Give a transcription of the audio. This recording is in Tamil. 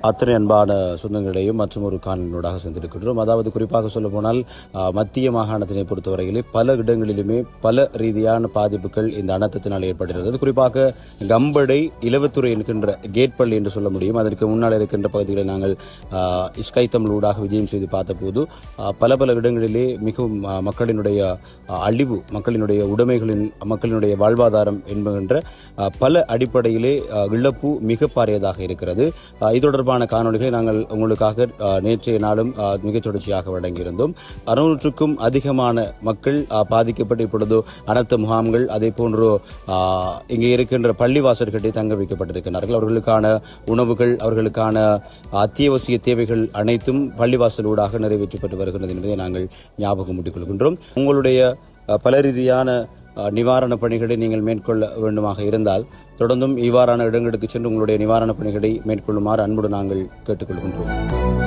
அத்தனை அன்பான சொந்தங்களையும் மற்றும் ஒரு காணொலியோடாக சென்றிருக்கின்றோம். அதாவது குறிப்பாக சொல்ல போனால் மத்திய மாகாணத்தினை பொறுத்தவரையிலே பல இடங்களிலுமே பல ரீதியான பாதிப்புகள் இந்த அனர்த்தத்தினால் ஏற்படுகிறது. குறிப்பாக கம்படை இலவத்துறை என்கின்ற கேட் பள்ளி என்று சொல்ல முடியும். அதற்கு முன்னால் இருக்கின்ற பகுதிகளை நாங்கள் ஸ்கை தமிழூடாக விஜயம் செய்து பார்த்தபோது பல இடங்களிலே மிகவும் மக்களினுடைய அழிவு, மக்களினுடைய உடைமைகளின், மக்களினுடைய வாழ்வாதாரம் என்பகின்ற பல அடிப்படையிலே இழப்பு மிக பாரியதாக இருக்கிறது. இது தொடர்பான காணொலிகளை நாங்கள் உங்களுக்காக நேற்றைய நாளும் மிகத் தொடர்ச்சியாக வழங்கியிருந்தோம். 600க்கும் அதிகமான மக்கள் பாதிக்கப்பட்டு இப்பொழுது அனர்த்த முகாம்கள், அதே போன்று இங்கே இருக்கின்ற பள்ளிவாசல்களை தங்க வைக்கப்பட்டிருக்கிறார்கள். அவர்களுக்கான உணவுகள், அவர்களுக்கான அத்தியாவசிய தேவைகள் அனைத்தும் பள்ளிவாசலூடாக நிறைவேற்றப்பட்டு வருகிறது என்பதை நாங்கள் ஞாபகம் ஊட்டிக் கொள்கின்றோம். உங்களுடைய பல ரீதியான நிவாரணப் பணிகளை நீங்கள் மேற்கொள்ள வேண்டுமாக இருந்தால் தொடர்ந்தும் இவ்வாறான இடங்களுக்கு சென்று உங்களுடைய நிவாரணப் பணிகளை மேற்கொள்ளுமாறு அன்போடு நாங்கள் கேட்டுக்கொள்கின்றோம்.